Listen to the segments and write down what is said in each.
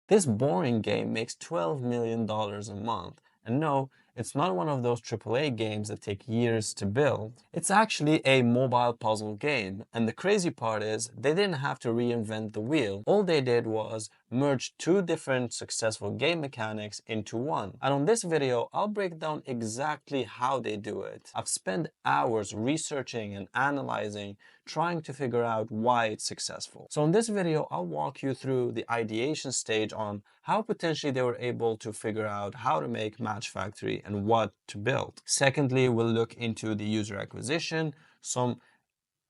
This boring game makes $12 million a month. And no, it's not one of those AAA games that take years to build. It's actually a mobile puzzle game. And the crazy part is they didn't have to reinvent the wheel. All they did was merge two different successful game mechanics into one. And on this video, I'll break down exactly how they do it. I've spent hours researching and analyzing, trying to figure out why it's successful. So in this video, I'll walk you through the ideation stage on how potentially they were able to figure out how to make Match Factory and what to build. Secondly, we'll look into the user acquisition, some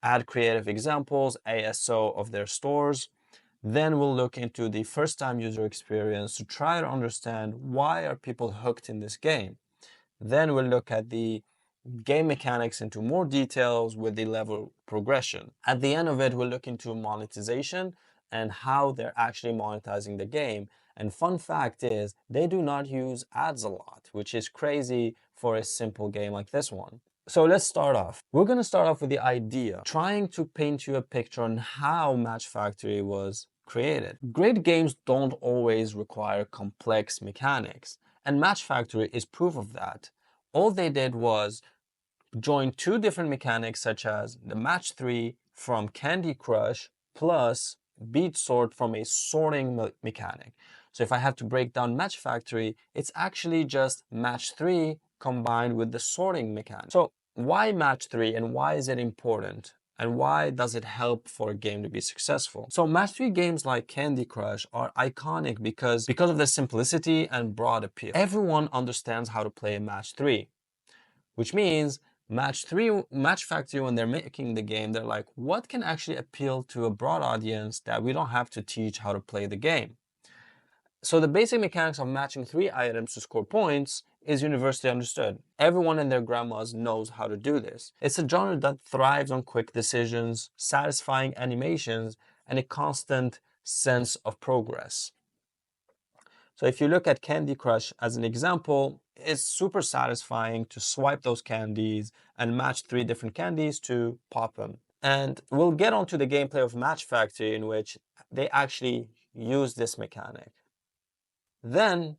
ad creative examples, ASO of their stores. Then we'll look into the first-time user experience to try to understand why are people hooked in this game. Then we'll look at the game mechanics into more details with the level progression. At the end of it, we'll look into monetization and how they're actually monetizing the game. And fun fact is, they do not use ads a lot, which is crazy for a simple game like this one. So let's start off. We're going to start off with the idea, trying to paint you a picture on how Match Factory was created. Great games don't always require complex mechanics, and Match Factory is proof of that. All they did was join two different mechanics such as the Match 3 from Candy Crush plus Beat Sort from a sorting mechanic. So if I have to break down Match Factory, it's actually just Match 3 combined with the sorting mechanic. So why Match 3 and why is it important? And why does it help for a game to be successful? So Match 3 games like Candy Crush are iconic because of the simplicity and broad appeal. Everyone understands how to play a Match 3, which means Match Factory, when they're making the game, they're like, what can actually appeal to a broad audience that we don't have to teach how to play the game? So the basic mechanics of matching 3 items to score points is universally understood. Everyone and their grandmas knows how to do this. It's a genre that thrives on quick decisions, satisfying animations, and a constant sense of progress. So if you look at Candy Crush as an example, it's super satisfying to swipe those candies and match 3 different candies to pop them. And we'll get onto the gameplay of Match Factory in which they actually use this mechanic. Then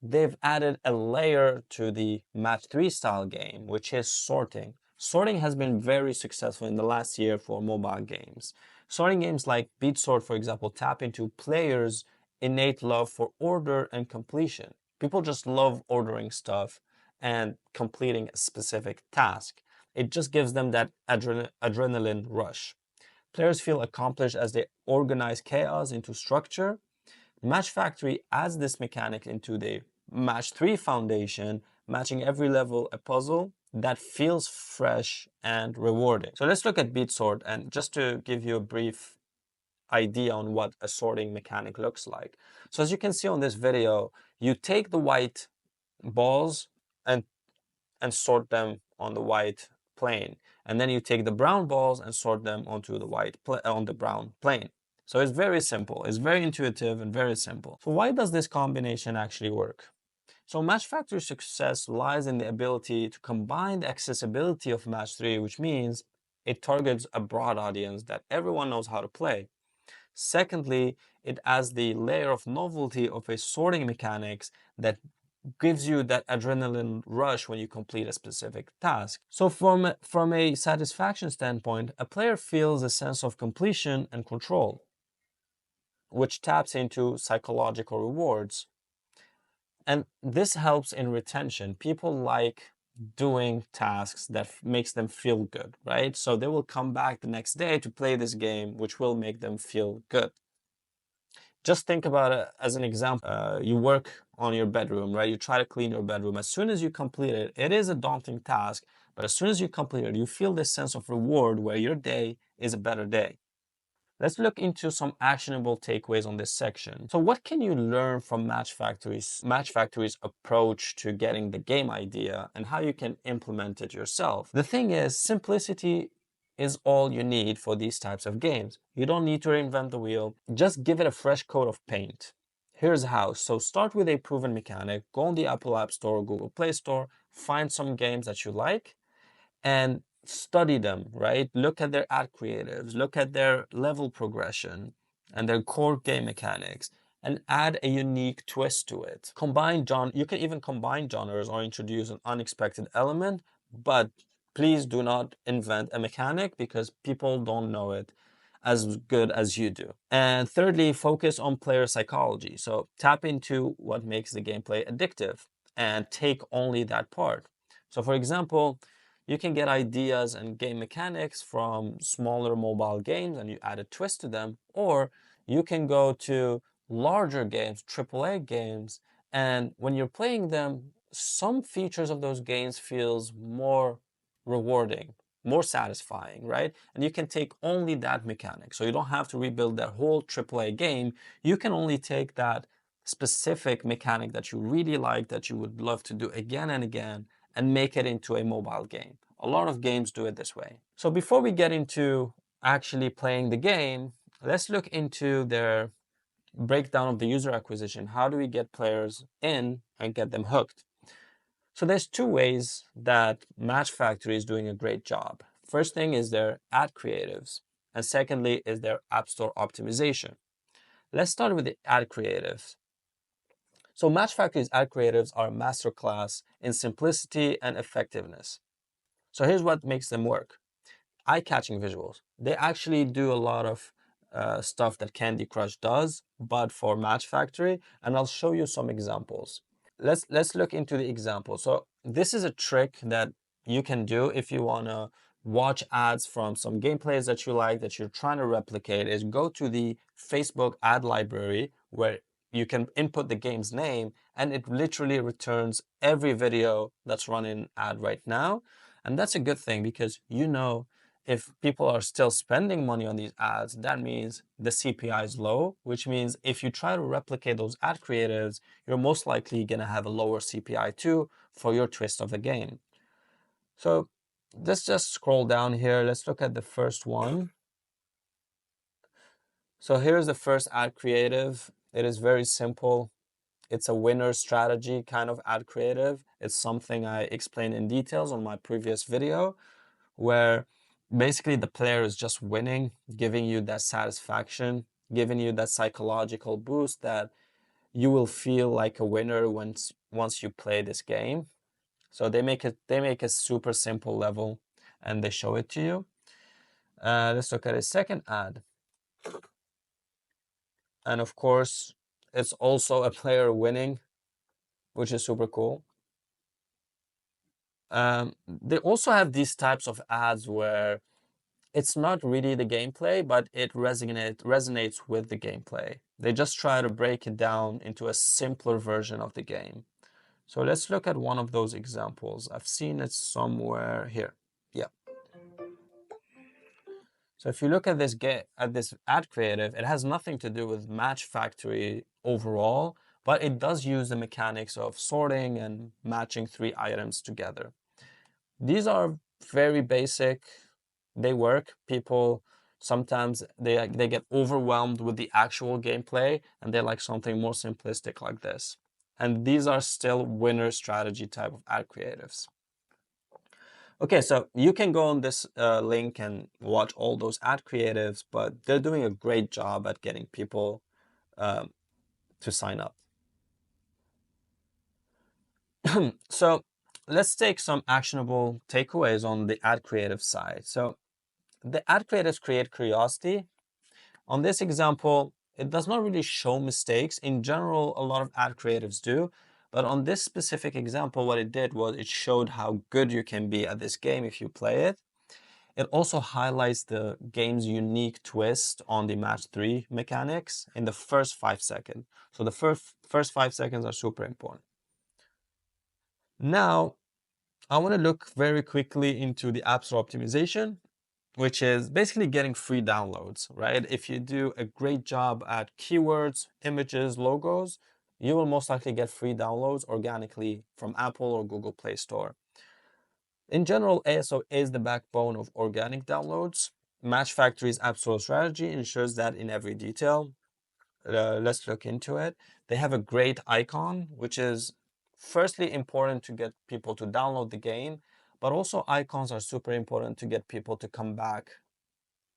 they've added a layer to the Match 3 style game, which is sorting. Sorting has been very successful in the last year for mobile games. Sorting games like Beat Sort, for example, tap into players' innate love for order and completion. People just love ordering stuff and completing a specific task. It just gives them that adrenaline rush. Players feel accomplished as they organize chaos into structure. Match Factory adds this mechanic into the Match 3 foundation, matching every level a puzzle that feels fresh and rewarding. So let's look at Beat Sort, and just to give you a brief idea on what a sorting mechanic looks like. So as you can see on this video, you take the white balls and sort them on the white plane, and then you take the brown balls and sort them onto the brown plane. So it's very simple, it's very intuitive and very simple. So why does this combination actually work? So Match Factory's success lies in the ability to combine the accessibility of Match 3, which means it targets a broad audience that everyone knows how to play. Secondly, it adds the layer of novelty of a sorting mechanics that gives you that adrenaline rush when you complete a specific task. So from a satisfaction standpoint, a player feels a sense of completion and control, which taps into psychological rewards. And this helps in retention. People like doing tasks that makes them feel good, right? So they will come back the next day to play this game, which will make them feel good. Just think about it as an example. You work on your bedroom, right? You try to clean your bedroom. As soon as you complete it, it is a daunting task, but as soon as you complete it, you feel this sense of reward where your day is a better day. Let's look into some actionable takeaways on this section. So what can you learn from Match Factory's approach to getting the game idea and how you can implement it yourself? The thing is, simplicity is all you need for these types of games. You don't need to reinvent the wheel. Just give it a fresh coat of paint. Here's how. So start with a proven mechanic. Go on the Apple App Store or Google Play Store. Find some games that you like and study them, right? Look at their ad creatives, look at their level progression and their core game mechanics, and add a unique twist to it. You can even combine genres or introduce an unexpected element, but please do not invent a mechanic because people don't know it as good as you do. And thirdly, focus on player psychology. So tap into what makes the gameplay addictive and take only that part. So for example, you can get ideas and game mechanics from smaller mobile games and you add a twist to them, or you can go to larger games, AAA games, and when you're playing them, some features of those games feels more rewarding, more satisfying, right? And you can take only that mechanic. So you don't have to rebuild that whole AAA game. You can only take that specific mechanic that you really like, that you would love to do again and again, and make it into a mobile game. A lot of games do it this way. So before we get into actually playing the game, let's look into their breakdown of the user acquisition. How do we get players in and get them hooked? So there's two ways that Match Factory is doing a great job. First thing is their ad creatives, and secondly is their App Store optimization. Let's start with the ad creatives. So Match Factory's ad creatives are a masterclass in simplicity and effectiveness. So here's what makes them work. Eye-catching visuals. They actually do a lot of stuff that Candy Crush does, but for Match Factory, and I'll show you some examples. Let's look into the example. So this is a trick that you can do if you want to watch ads from some gameplays that you like, that you're trying to replicate, is go to the Facebook ad library where you can input the game's name and it literally returns every video that's running ad right now. And that's a good thing because you know if people are still spending money on these ads, that means the CPI is low, which means if you try to replicate those ad creatives, you're most likely going to have a lower CPI too for your twist of the game. So let's just scroll down here. Let's look at the first one. So here's the first ad creative. It is very simple. It's a winner strategy kind of ad creative. It's something I explained in details on my previous video, where basically the player is just winning, giving you that satisfaction, giving you that psychological boost that you will feel like a winner once you play this game. So they make a super simple level and they show it to you. Let's look at a second ad. And of course, it's also a player winning, which is super cool. They also have these types of ads where it's not really the gameplay, but it resonates with the gameplay. They just try to break it down into a simpler version of the game. So let's look at one of those examples. I've seen it somewhere here. Yeah. So if you look at this ad creative, it has nothing to do with Match Factory overall, but it does use the mechanics of sorting and matching three items together. These are very basic. They work. People sometimes they get overwhelmed with the actual gameplay and they like something more simplistic like this. And these are still winner strategy type of ad creatives. Okay, so you can go on this link and watch all those ad creatives, but they're doing a great job at getting people to sign up. So let's take some actionable takeaways on the ad creative side. So the ad creatives create curiosity. On this example, it does not really show mistakes. In general, a lot of ad creatives do. But on this specific example, what it did was it showed how good you can be at this game if you play it. It also highlights the game's unique twist on the match 3 mechanics in the first 5 seconds. So the first 5 seconds are super important. Now, I want to look very quickly into the App Store optimization, which is basically getting free downloads, right? If you do a great job at keywords, images, logos, you will most likely get free downloads organically from Apple or Google Play Store. In general, ASO is the backbone of organic downloads. Match Factory's App Store strategy ensures that in every detail. Let's look into it. They have a great icon, which is firstly important to get people to download the game, but also icons are super important to get people to come back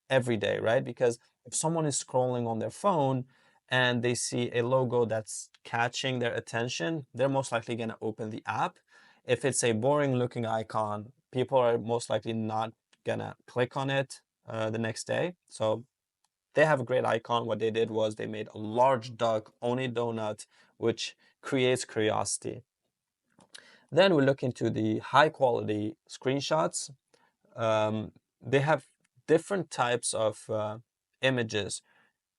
every day, right? Because if someone is scrolling on their phone and they see a logo that's catching their attention, they're most likely going to open the app. If it's a boring looking icon, people are most likely not going to click on it the next day. So they have a great icon. What they did was they made a large duck on a donut, which creates curiosity. Then we look into the high quality screenshots. They have different types of images.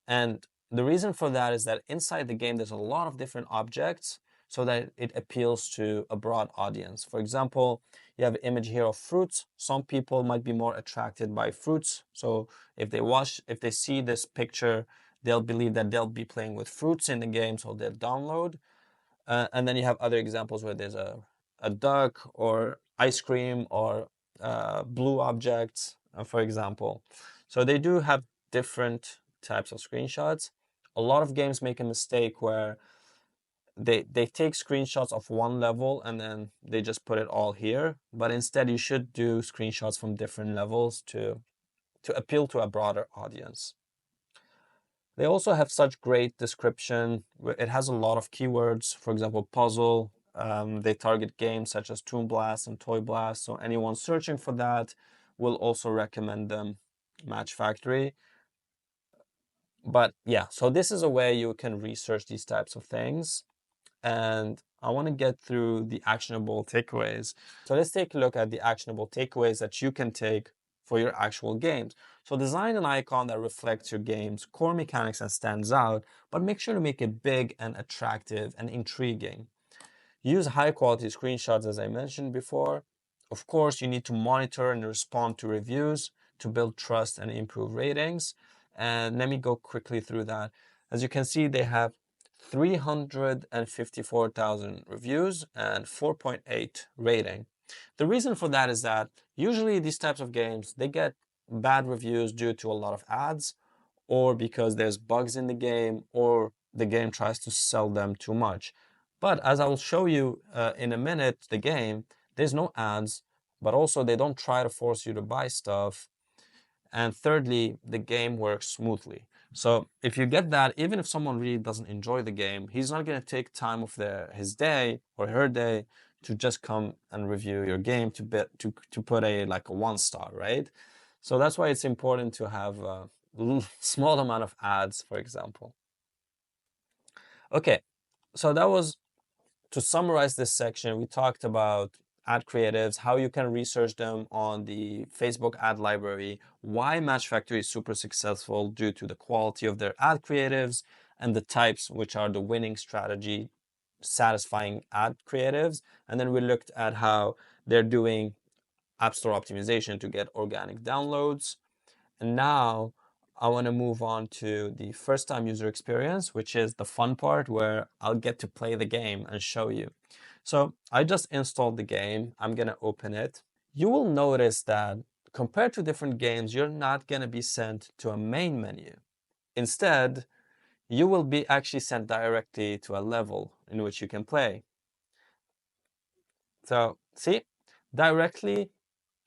And the reason for that is that inside the game, there's a lot of different objects so that it appeals to a broad audience. For example, you have an image here of fruits. Some people might be more attracted by fruits. So if they see this picture, they'll believe that they'll be playing with fruits in the game, so they'll download. And then you have other examples where there's a duck or ice cream or blue objects, for example. So they do have different types of screenshots. A lot of games make a mistake where they take screenshots of one level and then they just put it all here. But instead, you should do screenshots from different levels to appeal to a broader audience. They also have such great description. It has a lot of keywords. For example, puzzle. They target games such as Toon Blast and Toy Blast. So anyone searching for that will also recommend them Match Factory. But yeah, so this is a way you can research these types of things. And I want to get through the actionable takeaways. So let's take a look at the actionable takeaways that you can take for your actual games. So design an icon that reflects your game's core mechanics and stands out, but make sure to make it big and attractive and intriguing. Use high quality screenshots as I mentioned before. Of course, you need to monitor and respond to reviews to build trust and improve ratings. And let me go quickly through that. As you can see, they have 354,000 reviews and 4.8 rating. The reason for that is that usually these types of games, they get bad reviews due to a lot of ads or because there's bugs in the game or the game tries to sell them too much. But as I will show you in a minute, the game, there's no ads, but also they don't try to force you to buy stuff. And thirdly, the game works smoothly. So if you get that, even if someone really doesn't enjoy the game, he's not going to take time of his day or her day to just come and review your game to put a like a 1 star, right? So that's why it's important to have a small amount of ads, for example. Okay, so that was to summarize this section. We talked about ad creatives, how you can research them on the Facebook ad library, why Match Factory is super successful due to the quality of their ad creatives, and the types which are the winning strategy satisfying ad creatives. And then we looked at how they're doing App Store optimization to get organic downloads. And now I want to move on to the first time user experience, which is the fun part where I'll get to play the game and show you. So I just installed the game. I'm going to open it. You will notice that compared to different games, you're not going to be sent to a main menu. Instead, you will be actually sent directly to a level in which you can play. So see, directly,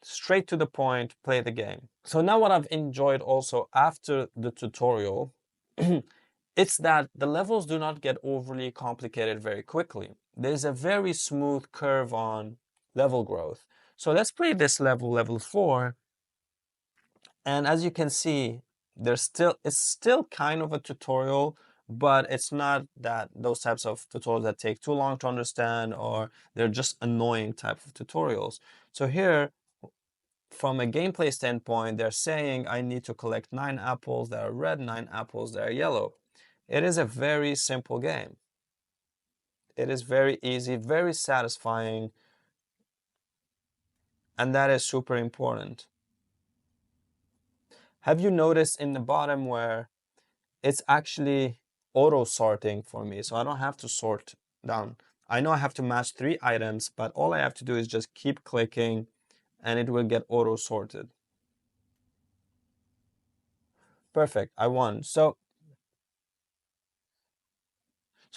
straight to the point, play the game. So now what I've enjoyed also after the tutorial, it's that the levels do not get overly complicated very quickly. There's a very smooth curve on level growth. So let's play this level 4. And as you can see, it's still kind of a tutorial, but it's not that those types of tutorials that take too long to understand or they're just annoying type of tutorials. So here, from a gameplay standpoint, they're saying I need to collect 9 apples that are red, 9 apples that are yellow. It is a very simple game. It is very easy, very satisfying, and that is super important. Have you noticed in the bottom where it's actually auto sorting for me, so I don't have to sort down. I know I have to match 3 items, but all I have to do is just keep clicking and it will get auto sorted. Perfect, I won. So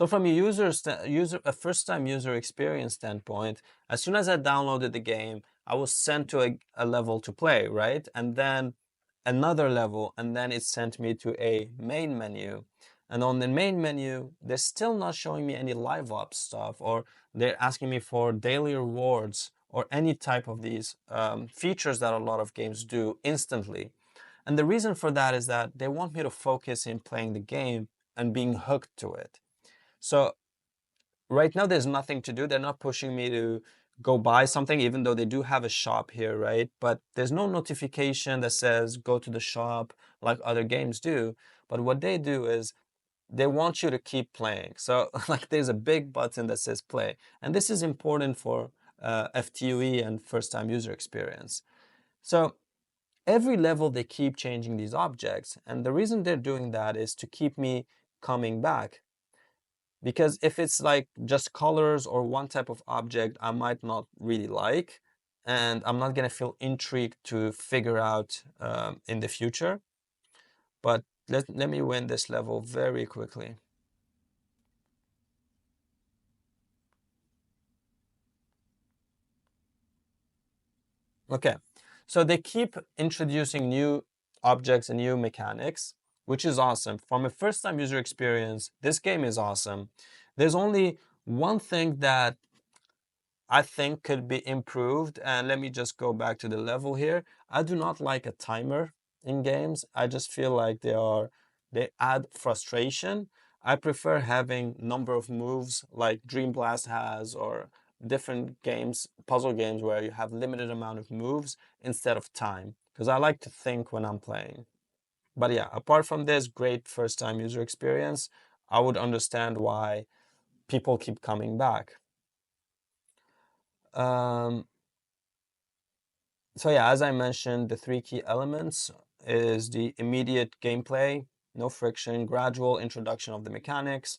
from a first-time user experience standpoint, as soon as I downloaded the game, I was sent to a level to play, right? And then another level, and then it sent me to a main menu. And on the main menu, they're still not showing me any live ops stuff, or they're asking me for daily rewards or any type of these features that a lot of games do instantly. And the reason for that is that they want me to focus in playing the game and being hooked to it. So right now there's nothing to do. They're not pushing me to go buy something, even though they do have a shop here, right? But there's no notification that says go to the shop like other games do. But what they do is they want you to keep playing. So like there's a big button that says play. And this is important for FTUE and first time user experience. So every level they keep changing these objects. And the reason they're doing that is to keep me coming back. Because if it's like just colors or one type of object I might not really like, and I'm not gonna feel intrigued to figure out in the future. But let me win this level very quickly. Okay, so they keep introducing new objects and new mechanics, which is awesome. From a first time user experience, this game is awesome. There's only one thing that I think could be improved. And let me just go back to the level here. I do not like a timer in games. I just feel like they add frustration. I prefer having number of moves like Dream Blast has, or different games, puzzle games where you have limited amount of moves instead of time, because I like to think when I'm playing. But yeah, apart from this great first time user experience, I would understand why people keep coming back. Um, So yeah, as I mentioned, the three key elements is the immediate gameplay, no friction, gradual introduction of the mechanics,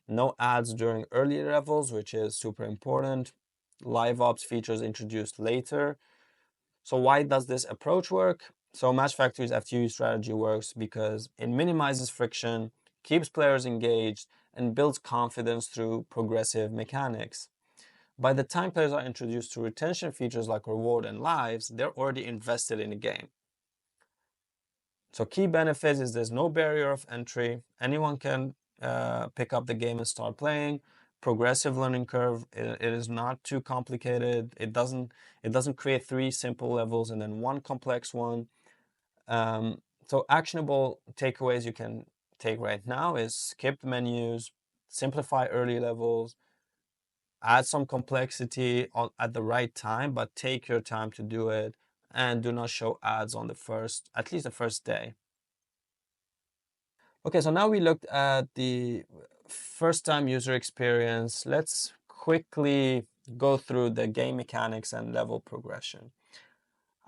no ads during early levels, which is super important, live ops features introduced later. So why does this approach work? So Match Factory's FTUE strategy works because it minimizes friction, keeps players engaged, and builds confidence through progressive mechanics. By the time players are introduced to retention features like reward and lives, they're already invested in the game. So key benefits is there's no barrier of entry. Anyone can pick up the game and start playing. Progressive learning curve. It is not too complicated. It doesn't create three simple levels and then one complex one. So actionable takeaways you can take right now is skip menus, simplify early levels, add some complexity at the right time, but take your time to do it, and do not show ads on the first, at least the first day. Okay, so now we looked at the first time user experience. Let's quickly go through the game mechanics and level progression.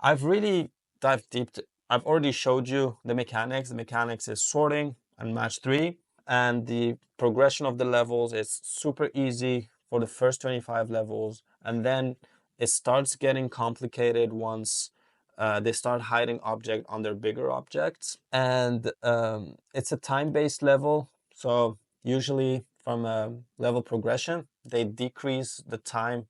I've really dived deep. I've already showed you the mechanics. The mechanics is sorting and match three. And the progression of the levels is super easy for the first 25 levels, and then it starts getting complicated once they start hiding object under bigger objects. And it's a time-based level, so usually from a level progression they decrease the time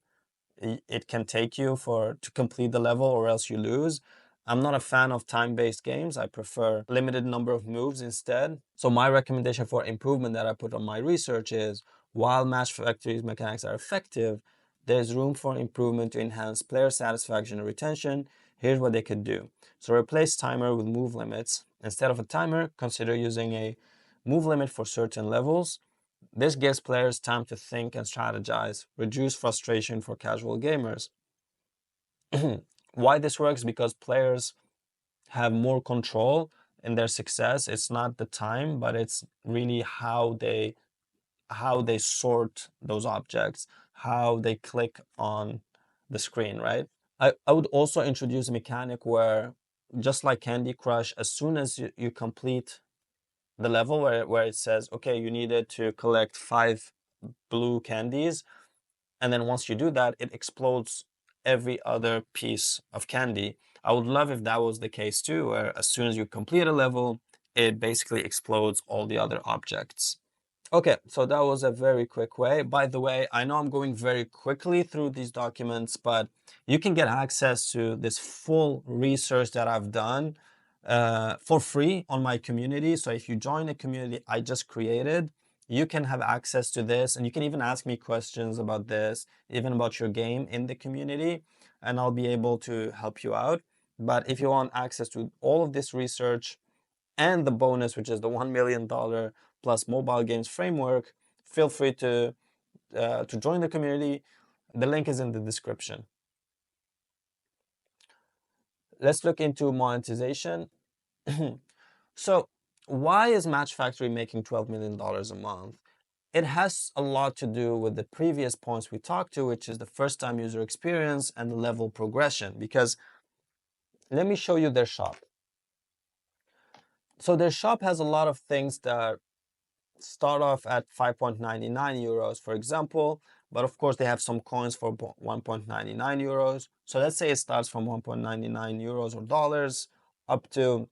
it can take you for to complete the level, or else you lose. I'm not a fan of time-based games. I prefer limited number of moves instead. So my recommendation for improvement that I put on my research is, while Match Factory's mechanics are effective, there's room for improvement to enhance player satisfaction and retention. Here's what they could do. So replace timer with move limits. Instead of a timer, consider using a move limit for certain levels. This gives players time to think and strategize, reduce frustration for casual gamers. Why this works? Because players have more control in their success. It's not the time, but it's really how they sort those objects, how they click on the screen, right? I would also introduce a mechanic where, just like Candy Crush, as soon as you complete the level where it says, okay, you needed to collect 5 blue candies, and then once you do that, it explodes every other piece of candy. I would love if that was the case too, where as soon as you complete a level, it basically explodes all the other objects. Okay, so that was a very quick way. By the way, I know I'm going very quickly through these documents, but you can get access to this full research that I've done for free on my community. So if you join a community I just created, you can have access to this, and you can even ask me questions about this, even about your game in the community, and I'll be able to help you out. But if you want access to all of this research and the bonus, which is the $1 million plus mobile games framework, feel free to join the community. The link is in the description. Let's look into monetization. So why is Match Factory making $12 million a month? It has a lot to do with the previous points we talked to, which is the first time user experience and the level progression. Because let me show you their shop. So their shop has a lot of things that start off at 5.99 euros, for example, but of course they have some coins for 1.99 euros. So let's say it starts from 1.99 euros or dollars up to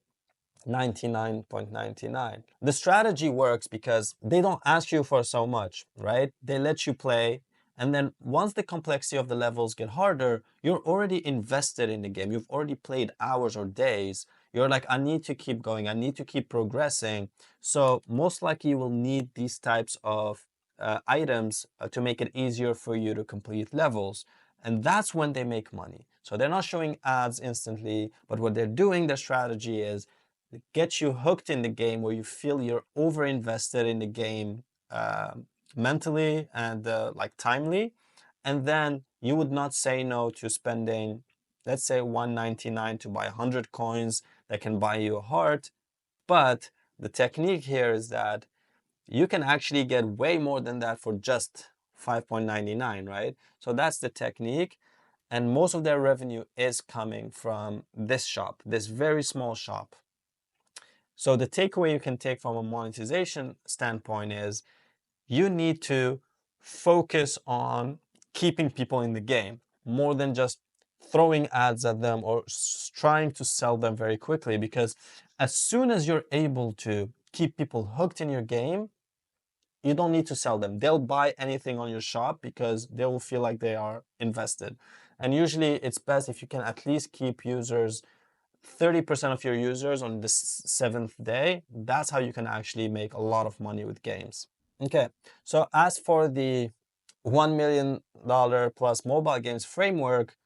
99.99. The strategy works because they don't ask you for so much, right? They let you play, and then once the complexity of the levels get harder, you're already invested in the game. You've already played hours or days. You're like, I need to keep going. I need to keep progressing. So most likely you will need these types of items to make it easier for you to complete levels. And that's when they make money. So they're not showing ads instantly, but what they're doing, their strategy is get you hooked in the game where you feel you're over invested in the game uh, mentally and like timely, and then you would not say no to spending, let's say 199 to buy 100 coins that can buy you a heart. But the technique here is that you can actually get way more than that for just 5.99, right? So that's the technique, and most of their revenue is coming from this shop, this very small shop. So the takeaway you can take from a monetization standpoint is you need to focus on keeping people in the game more than just throwing ads at them or trying to sell them very quickly. Because as soon as you're able to keep people hooked in your game, you don't need to sell them. They'll buy anything on your shop because they will feel like they are invested. And usually it's best if you can at least keep users 30% of your users on the seventh day. That's how you can actually make a lot of money with games. Okay, so as for the $1 million plus mobile games framework,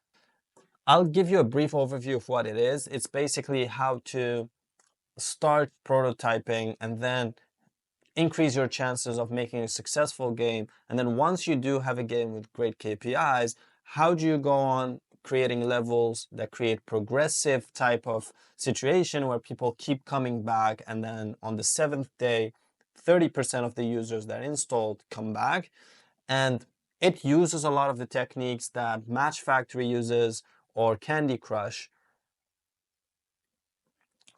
I'll give you a brief overview of what it is. It's basically how to start prototyping and then increase your chances of making a successful game. And then once you do have a game with great KPIs, how do you go on creating levels that create progressive type of situation where people keep coming back, and then on the seventh day, 30% of the users that installed come back. And it uses a lot of the techniques that Match Factory uses or Candy Crush.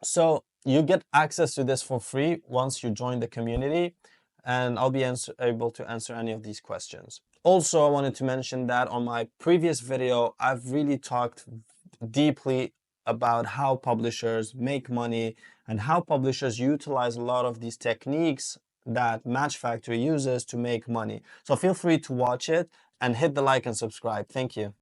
So you get access to this for free once you join the community, and I'll be able to answer any of these questions. Also, I wanted to mention that on my previous video, I've really talked deeply about how publishers make money and how publishers utilize a lot of these techniques that Match Factory uses to make money. So feel free to watch it and hit the like and subscribe. Thank you.